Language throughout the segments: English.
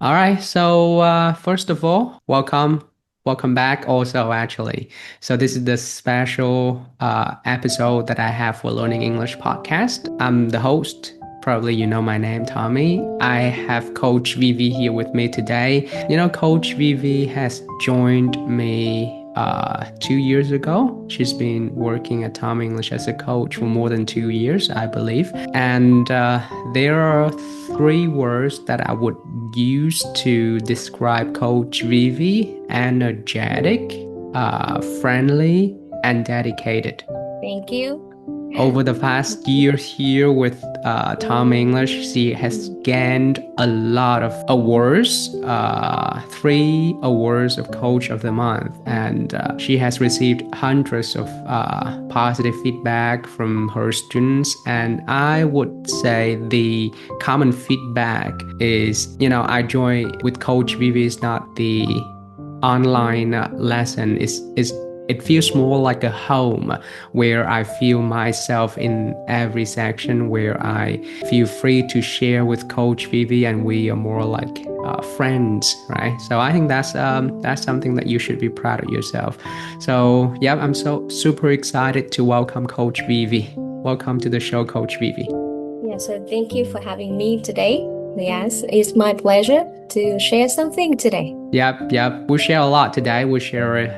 All right. So, first of all, welcome back. Also, actually, so this is the special episode that I have for Learning English podcast. I'm the host. Probably you know my name, Tommy. I have Coach Vivi here with me today. Coach Vivi has joined me 2 years ago. She's been working at Tom English as a coach for more than 2 years, I believe. And there are three words that I would use to describe Coach Vivi: energetic, friendly, and dedicated. Thank you. Over the past years here with Tom English, she has gained a lot of awards, 3 awards of Coach of the Month, and she has received hundreds of positive feedback from her students. And I would say the common feedback is, I join with Coach Vivi is not the online lesson, is it feels more like a home where I feel myself in every section, where I feel free to share with Coach Vivi, and we are more like friends, right? So I think that's something that you should be proud of yourself. So yeah, I'm so super excited to welcome Coach Vivi. Welcome to the show, Coach Vivi. Yeah, so thank you for having me today. Yes, it's my pleasure to share something today. Yep. We'll share a lot today. We'll share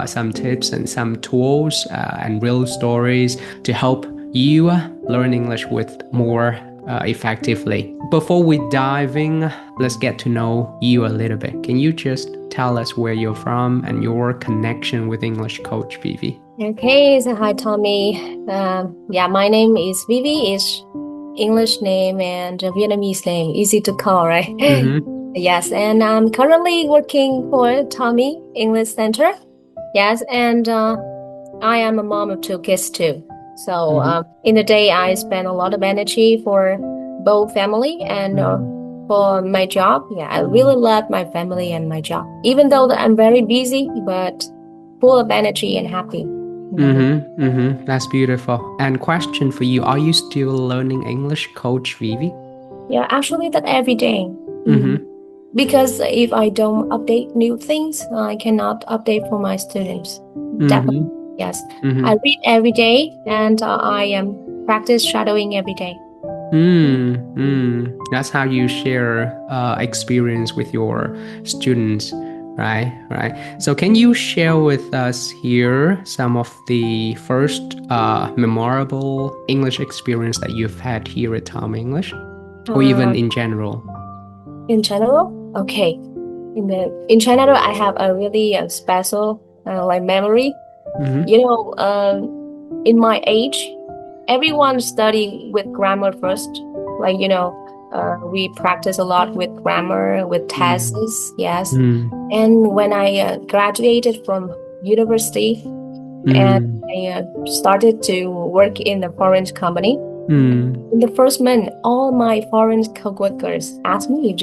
some tips and some tools and real stories to help you learn English with more effectively. Before we dive in, let's get to know you a little bit. Can you just tell us where you're from and your connection with English Coach Vivi? Okay, so hi Tommy. My name is Vivi. It's English name and Vietnamese name, easy to call, right? Mm-hmm. Yes, and I'm currently working for Tommy English Center. Yes, and I am a mom of 2 kids too. So in the day, I spend a lot of energy for both family and for my job. Yeah, I really love my family and my job, even though that I'm very busy, but full of energy and happy. That's beautiful. And question for you, are you still learning English, Coach Vivi? Yeah, actually that every day. Because if I don't update new things, I cannot update for my students. Definitely, yes. I read every day and I practice shadowing every day. That's how you share experience with your students. Right. So can you share with us here some of the first memorable English experience that you've had here at Tom English, or even in general? In general, okay. In general, I have a really special memory. In my age, everyone study with grammar first. We practice a lot with grammar, with tests, yes. And when I graduated from university and I started to work in a foreign company, in the first month, all my foreign co-workers asked me,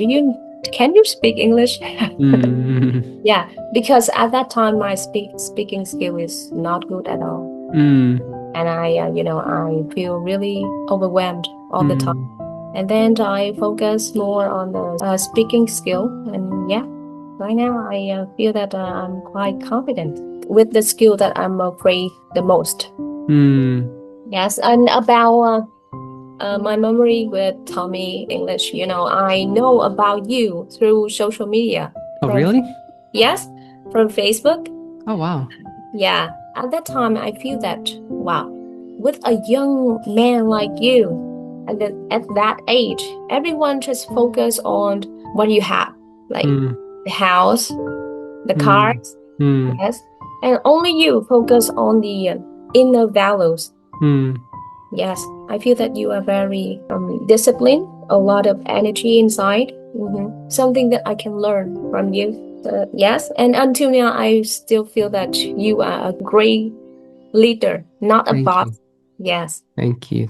can you speak English? Yeah, because at that time, my speaking skill is not good at all. And I feel really overwhelmed all the time. And then I focus more on the speaking skill. And yeah, right now I feel that I'm quite confident with the skill that I'm afraid the most. Yes, and about my memory with Tommy English, I know about you through social media. Oh, really? Yes, from Facebook. Oh, wow. Yeah, at that time I feel that, wow, with a young man like you, and at that age, everyone just focus on what you have, like the house, the cars, yes, and only you focus on the inner values. Yes, I feel that you are very disciplined, a lot of energy inside, something that I can learn from you. Yes, and until now, I still feel that you are a great leader, not a boss. Yes. Thank you.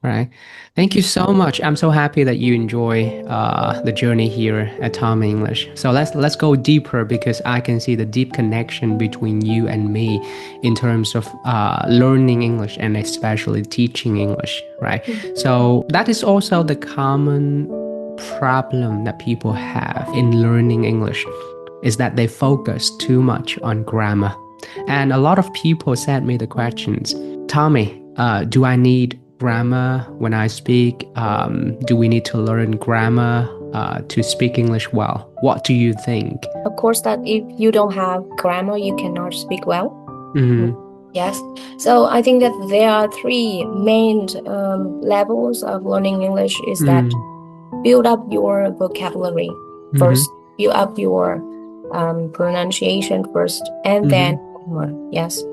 Right. Thank you so much. I'm so happy that you enjoy the journey here at Tom English. So let's go deeper, because I can see the deep connection between you and me in terms of learning English and especially teaching English, right? So that is also the common problem that people have in learning English is that they focus too much on grammar. And a lot of people sent me the questions, Tommy, do I need grammar when I speak? Do we need to learn grammar to speak English well? What do you think? Of course, that if you don't have grammar, you cannot speak well. Mm-hmm. Yes. So I think that there are three main levels of learning English is that build up your vocabulary first, build up your pronunciation first, and then grammar. Yes.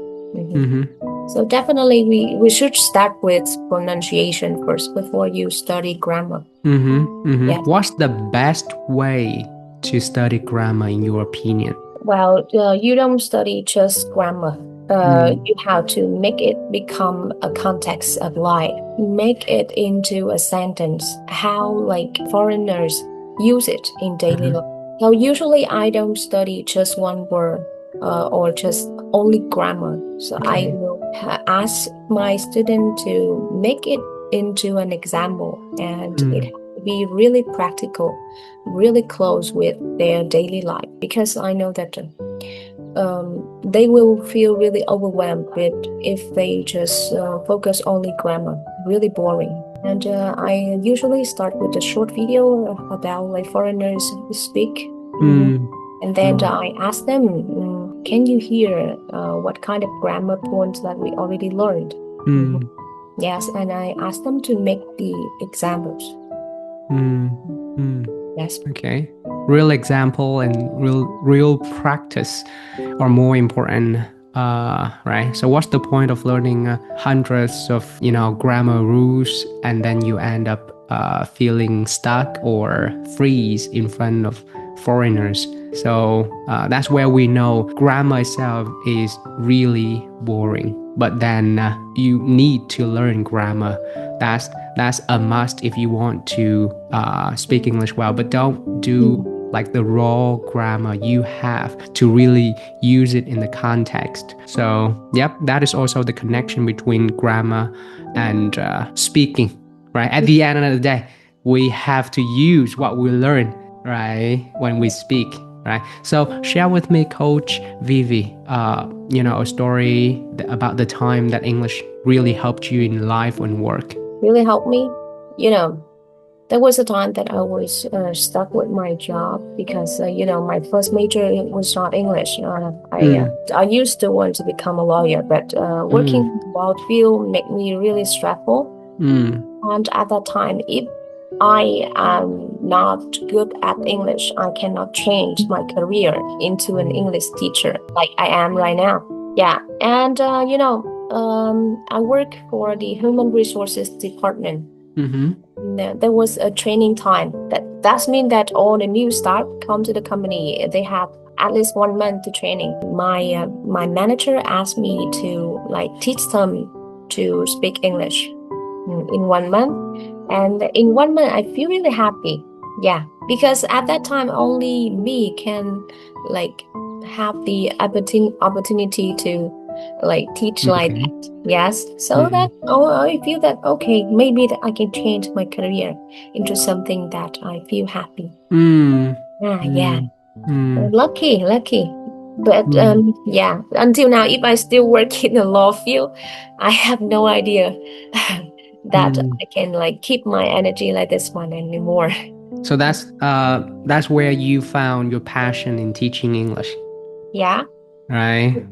So definitely we should start with pronunciation first before you study grammar. Yes. What's the best way to study grammar in your opinion? Well, you don't study just grammar. You have to make it become a context of life. Make it into a sentence. How like foreigners use it in daily life. So usually I don't study just one word or just only grammar. So I will ask my student to make it into an example, and it has to be really practical, really close with their daily life, because I know that they will feel really overwhelmed if they just focus only grammar. Really boring. And I usually start with a short video about like foreigners speak. And then I ask them, can you hear what kind of grammar points that we already learned? Yes, and I ask them to make the examples. Yes. Okay. Real example and real practice are more important, right? So what's the point of learning hundreds of grammar rules and then you end up feeling stuck or freeze in front of foreigners? So that's where we know grammar itself is really boring. But then you need to learn grammar. That's a must if you want to speak English well. But don't do like the raw grammar. You have to really use it in the context. So yep, that is also the connection between grammar and speaking, right? At the end of the day, we have to use what we learn, right, when we speak. Right. So share with me, Coach Vivi, a story about the time that English really helped you in life and work. Really helped me? There was a time that I was stuck with my job because, my first major was not English. I used to want to become a lawyer, but working in the law field made me really stressful. And at that time, if I am not good at English, I cannot change my career into an English teacher like I am right now. Yeah. And, I work for the Human Resources Department. There was a training time. That means that all the new staff come to the company. They have at least 1 month to training. My manager asked me to teach them to speak English in 1 month. And in 1 month, I feel really happy. Yeah, because at that time, only me can have the opportunity to teach like that. Yes, so that I feel that okay, maybe that I can change my career into something that I feel happy. Lucky. But until now, if I still work in the law field, I have no idea that I can keep my energy like this one anymore. So that's where you found your passion in teaching English. Yeah. Right.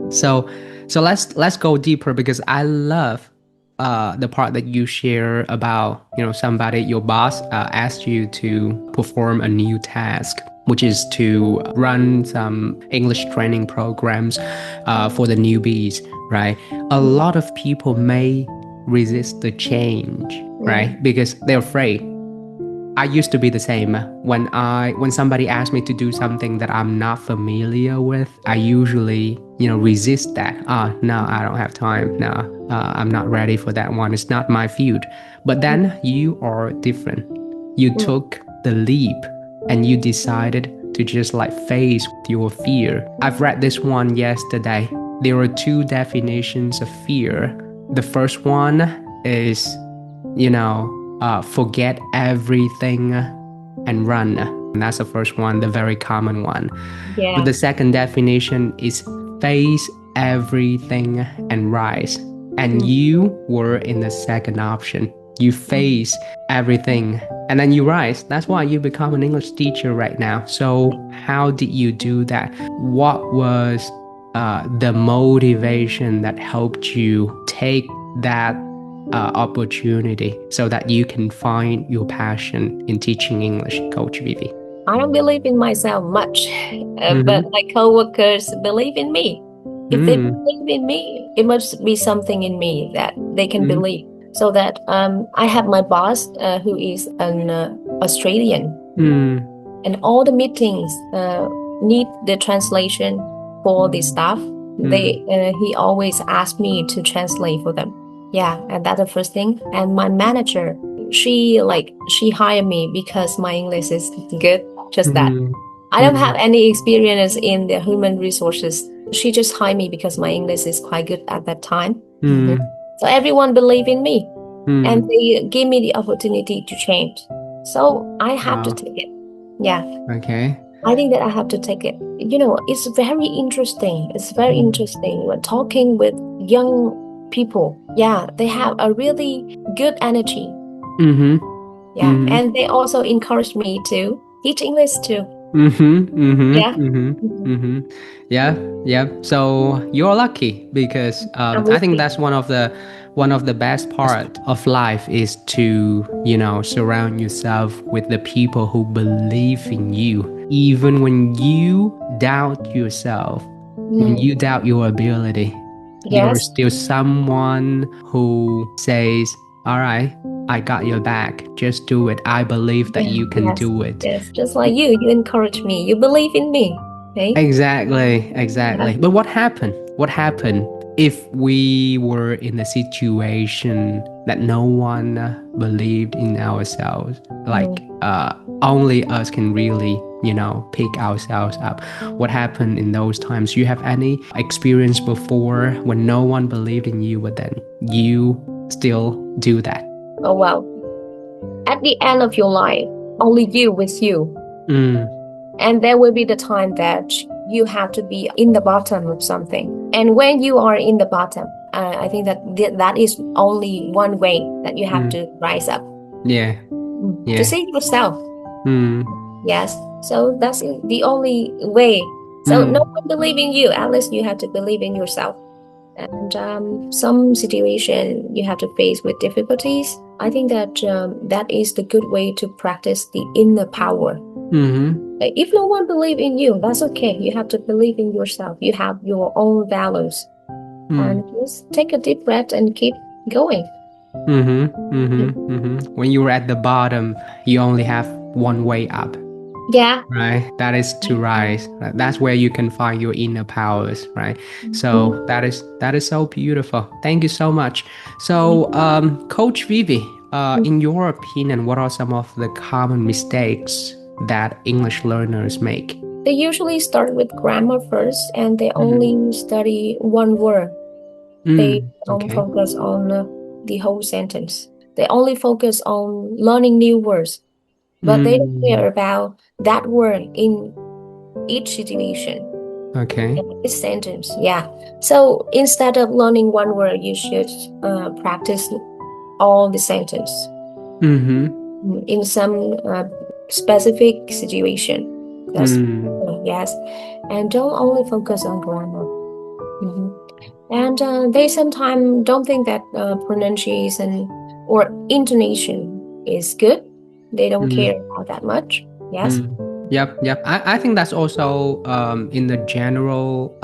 So let's go deeper, because I love the part that you share about somebody, your boss asked you to perform a new task, which is to run some English training programs for the newbies, right? A lot of people may resist the change, right? Because they're afraid. I used to be the same. When somebody asks me to do something that I'm not familiar with, I usually resist that. No, I don't have time. No, I'm not ready for that one. It's not my field. But then you are different. You took the leap and you decided to just face your fear. I've read this one yesterday. There are 2 definitions of fear. The first one is, forget everything and run. And that's the first one, the very common one. Yeah. But the second definition is face everything and rise. And you were in the second option. You face everything and then you rise. That's why you become an English teacher right now. So how did you do that? What was the motivation that helped you take that opportunity so that you can find your passion in teaching English, Coach Vivi? I don't believe in myself much, but my coworkers believe in me. If they believe in me, it must be something in me that they can believe. So that I have my boss who is an Australian, and all the meetings need the translation for the staff. He always asks me to translate for them. Yeah, and that's the first thing. And my manager, she hired me because my English is good. Just that. I don't have any experience in the human resources. She just hired me because my English is quite good at that time. So everyone believe in me, and they give me the opportunity to change. So I have to take it. Yeah. Okay. I think that I have to take it. It's very interesting. It's very interesting when talking with young people. Yeah, they have a really good energy. Yeah, and they also encourage me to teach English too. Yeah. So you're lucky because I think that's one of the best part of life is to surround yourself with the people who believe in you, even when you doubt yourself, when you doubt your ability. You're still someone who says, all right, I got your back. Just do it. I believe that you can do it. Yes, just like you encourage me. You believe in me. Okay? Exactly. But what happened? What happened if we were in a situation that no one believed in ourselves? Like only us can really, pick ourselves up. What happened in those times? You have any experience before when no one believed in you, but then you still do that? Oh, well, at the end of your life, only you with you. And there will be the time that you have to be in the bottom of something. And when you are in the bottom, I think that is only one way that you have to rise up. Yeah. To save yourself. Yes. So that's the only way. So no one believe in you. At least you have to believe in yourself. And some situation you have to face with difficulties. I think that that is the good way to practice the inner power. If no one believe in you, that's okay. You have to believe in yourself. You have your own values. And just take a deep breath and keep going. When you're at the bottom, you only have one way up. Yeah. Right? That is to rise. That's where you can find your inner powers, right? So that is so beautiful. Thank you so much. So Coach Vivi, in your opinion, what are some of the common mistakes that English learners make? They usually start with grammar first, and they only study one word. They don't focus on the whole sentence. They only focus on learning new words. But they don't care about that word in each situation. Okay. Each sentence, yeah. So instead of learning one word, you should practice all the sentence in some specific situation. That's yes. And don't only focus on grammar. And they sometimes don't think that pronunciation or intonation is good. They don't care about that much. Yes. Yep. I think that's also in the general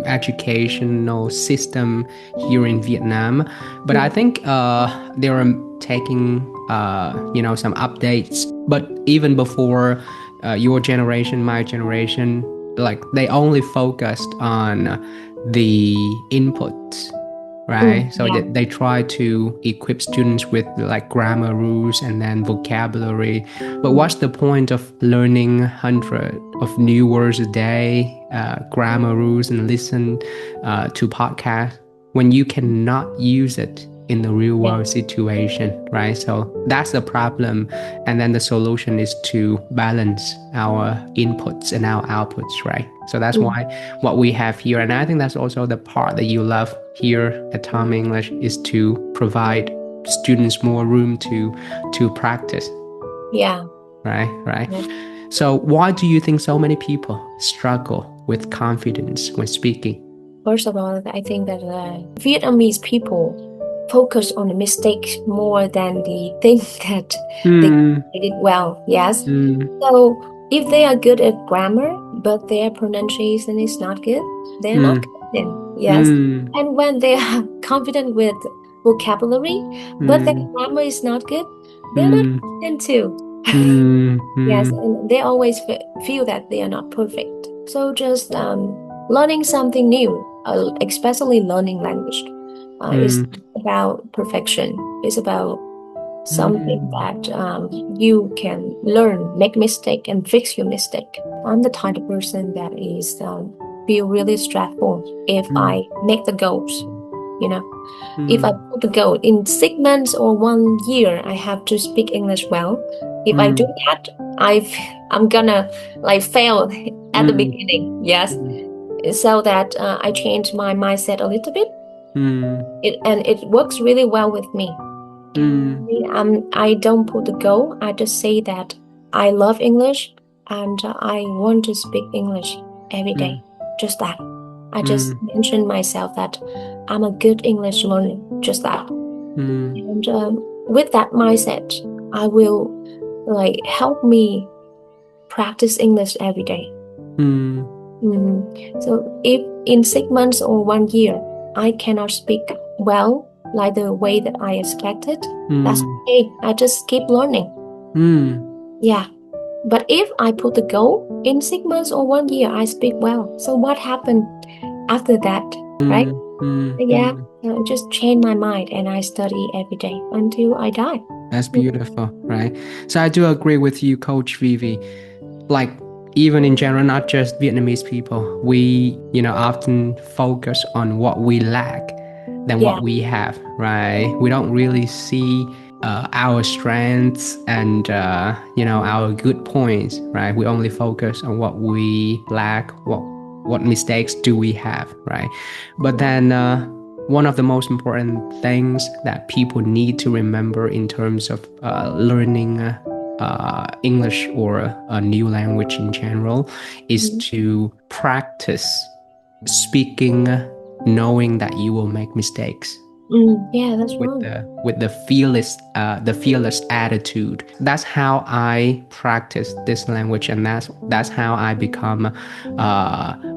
educational system here in Vietnam. But I think they are taking some updates. But even before your generation, my generation, like they only focused on the inputs. Right? So they try to equip students with like grammar rules and then vocabulary. But what's the point of learning 100 of new words a day, grammar rules, and listen to podcasts when you cannot use it in the real world situation, right? So that's the problem. And then the solution is to balance our inputs and our outputs, right? So that's why what we have here, and I think that's also the part that you love here at Tom English, is to provide students more room to practice. Yeah. Right. So why do you think so many people struggle with confidence when speaking? First of all, I think that Vietnamese people focus on the mistakes more than the thing that they did well. Yes. So if they are good at grammar, but their pronunciation is not good, they're not confident. Yes. And when they are confident with vocabulary, but their grammar is not good, they're not confident too. Yes, and they always feel that they are not perfect. So just learning something new, especially learning language, is about perfection. It's about something that you can learn, make mistake, and fix your mistake. I'm the type of person that is feel really stressful if I make the goals. If I put the goal in 6 months or 1 year, I have to speak English well. If I do that, I'm gonna fail at the beginning. Yes, so that I change my mindset a little bit. It works really well with me. I don't put the goal. I just say that I love English and I want to speak English every day. Just that. I just mention myself that I'm a good English learner. Just that. And with that mindset, I will help me practice English every day. So if in 6 months or 1 year I cannot speak well like the way that I expected, that's okay. I just keep learning. Yeah. But if I put the goal in 6 months or 1 year, I speak well. So what happened after that, right? Yeah. I just change my mind and I study every day until I die. That's beautiful, right? So I do agree with you, Coach Vivi. Even in general, not just Vietnamese people, we, often focus on what we lack than what we have, right? We don't really see our strengths and, our good points, right? We only focus on what we lack, what mistakes do we have, right? But then one of the most important things that people need to remember in terms of learning English or a new language in general is to practice speaking, knowing that you will make mistakes. Yeah, that's right. With the fearless attitude. That's how I practice this language, and that's how I become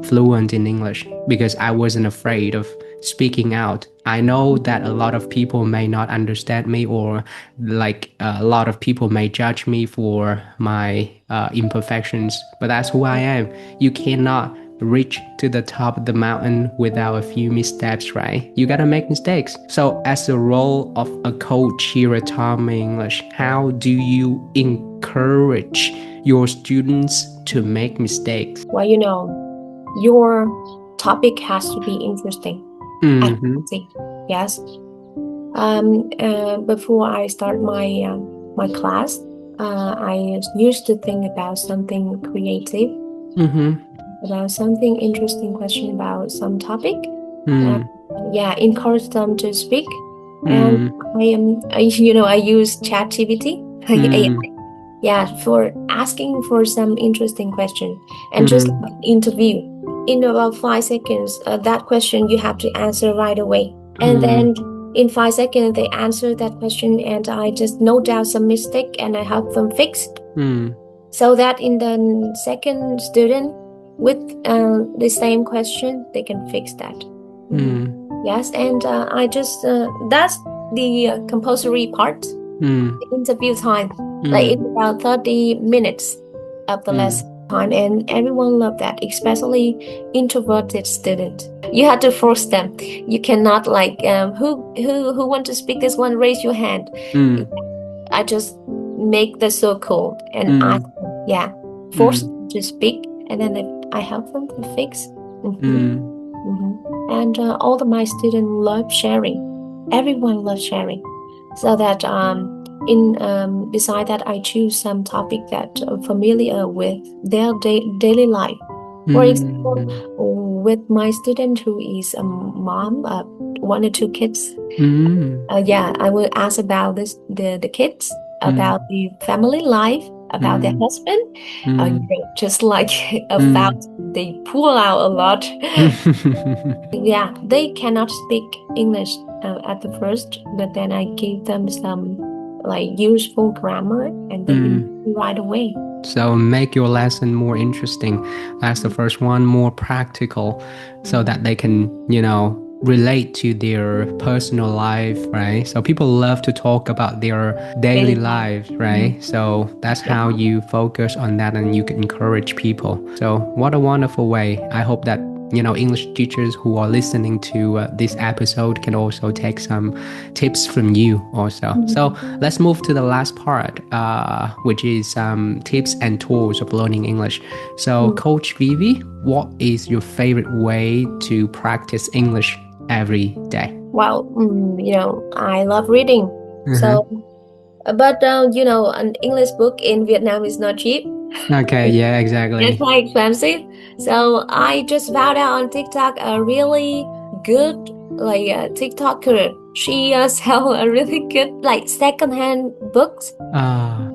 fluent in English, because I wasn't afraid of speaking out. I know that a lot of people may not understand me, or a lot of people may judge me for my imperfections, but that's who I am. You cannot reach to the top of the mountain without a few missteps, right? You gotta make mistakes. So as a role of a coach here at Tom English, how do you encourage your students to make mistakes? Well, your topic has to be interesting. Yes. Before I start my class, I used to think about something creative, about something interesting question about some topic. Encourage them to speak. And I use ChatGPT, AI, for asking for some interesting question, and just interview. In about 5 seconds, that question you have to answer right away. And then in 5 seconds, they answer that question, and I just note down some mistake and I help them fix. So that in the second student with the same question, they can fix that. Yes, and I just that's the compulsory part. The interview time, it's about 30 minutes of the lesson time, and everyone loved that, especially introverted students. You have to force them. You cannot who want to speak this one, raise your hand. I just make the circle and ask them, force them to speak, and then I help them to fix. And all of my students love sharing. everyone loves sharing. So that beside that, I choose some topic that are familiar with their daily life. For example, with my student who is a mom of 1 or 2 kids, I will ask about the kids, about the family life, about their husband, just like about they pull out a lot. Yeah, they cannot speak English at the first, but then I give them some like useful grammar, and they improve right away. So make your lesson more interesting. That's the first one, more practical, so that they can, relate to their personal life, right? So people love to talk about their daily lives, right? So that's how you focus on that and you can encourage people. So what a wonderful way. I hope that English teachers who are listening to this episode can also take some tips from you also. So let's move to the last part, which is tips and tools of learning English. So Coach Vivi, what is your favorite way to practice English every day? Well, I love reading. So, but an English book in Vietnam is not cheap. Okay, yeah, exactly. It's quite expensive. So I just found out on TikTok a really good TikToker. She sell a really good secondhand books.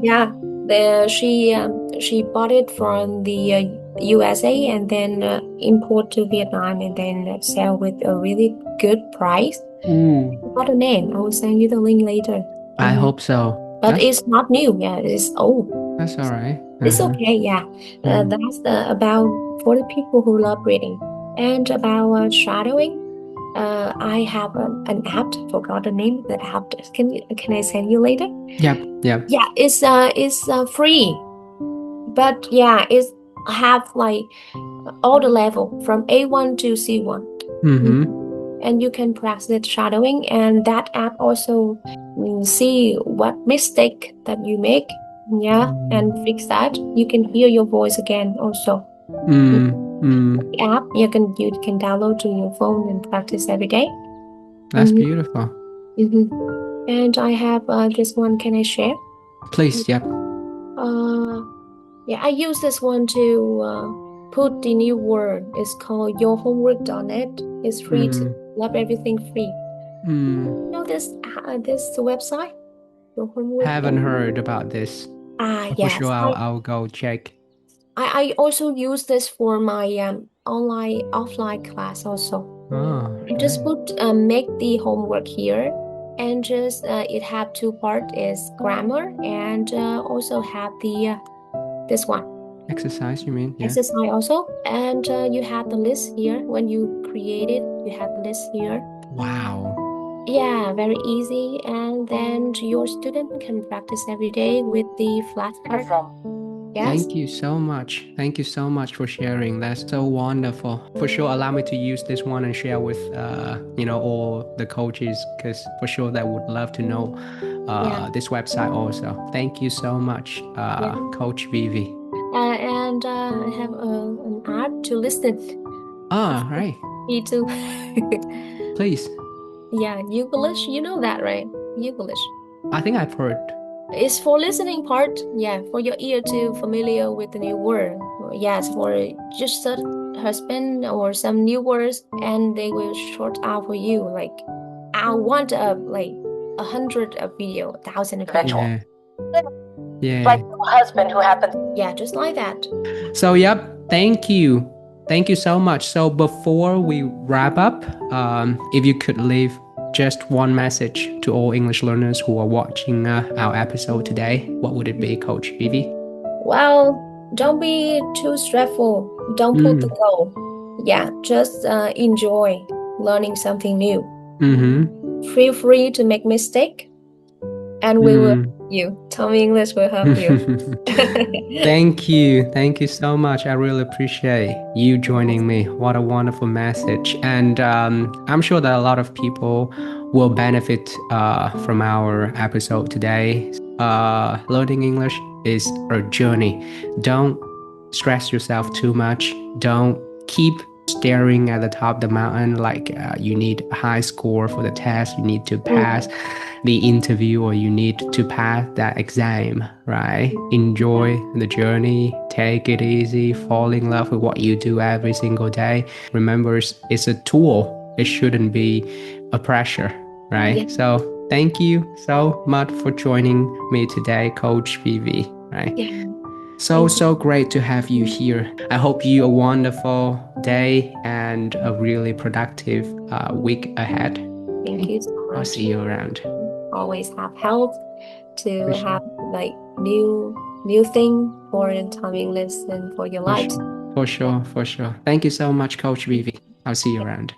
Yeah, she bought it from the USA and then import to Vietnam and then sell with a really good price. What a name? I will send you the link later. I hope so. But it's not new. Yeah, it's old. That's all right. It's okay, yeah. That's about for the people who love reading. And about shadowing, I have an app. Forgot the name of the app. Can I send you later? Yep. Yeah, it's free, but yeah, it's have like all the level from A1 to C1. And you can practice shadowing, and that app also see what mistake that you make. Yeah, and fix that. You can hear your voice again also. The app you can download to your phone and practice every day. That's beautiful. And I have this one. Can I share? Please, yep. Yeah, I use this one to put the new word. It's called yourhomework.net. It's free to love everything free. You know this website? Your homework. Haven't heard about this. Yes. For sure, I'll go check. I also use this for my offline class also. Oh, I just put make the homework here, and just it have 2 parts is grammar and also have the this one exercise. You mean? Yeah. Exercise also, and you have the list here. When you create it, you have the list here. Wow. Yeah, very easy, and then your student can practice every day with the flashcard. Yes. Thank you so much. Thank you so much for sharing. That's so wonderful. For sure, allow me to use this one and share with all the coaches, because for sure they would love to know this website also. Thank you so much, Coach Vivi. And I have an app to listen. Right. Me too. Please. Yeah, English. You know that, right? English. I think I've heard. It's for listening part. Yeah, for your ear to familiar with the new word. Yes, for just search husband or some new words, and they will sort out for you. Like, I want 100 of video, 1,000 of video. Yeah. Like a husband who happens. Yeah, just like that. So, yep. Thank you. Thank you so much. So before we wrap up, if you could leave just one message to all English learners who are watching our episode today, what would it be, Coach Vivi? Well, don't be too stressful. Don't put the goal. Yeah, just enjoy learning something new. Feel free to make mistake, and we will help you. Tommy English will help you. Thank you so much. I really appreciate you joining me. What a wonderful message. And I'm sure that a lot of people will benefit from our episode today. Learning English is a journey. Don't stress yourself too much. Don't keep staring at the top of the mountain, like you need a high score for the test, you need to pass the interview, or you need to pass that exam, right? Enjoy the journey, take it easy, fall in love with what you do every single day. Remember, it's a tool. It shouldn't be a pressure, right? Yeah. So thank you so much for joining me today, Coach Vivi, right? Yeah. So great to have you here. I hope you a wonderful day and a really productive week ahead. Thank you so much. I'll see you around. Always have help to For sure. have like new thing for the timing list and for your life. For sure. Thank you so much, Coach Vivi. I'll see you around.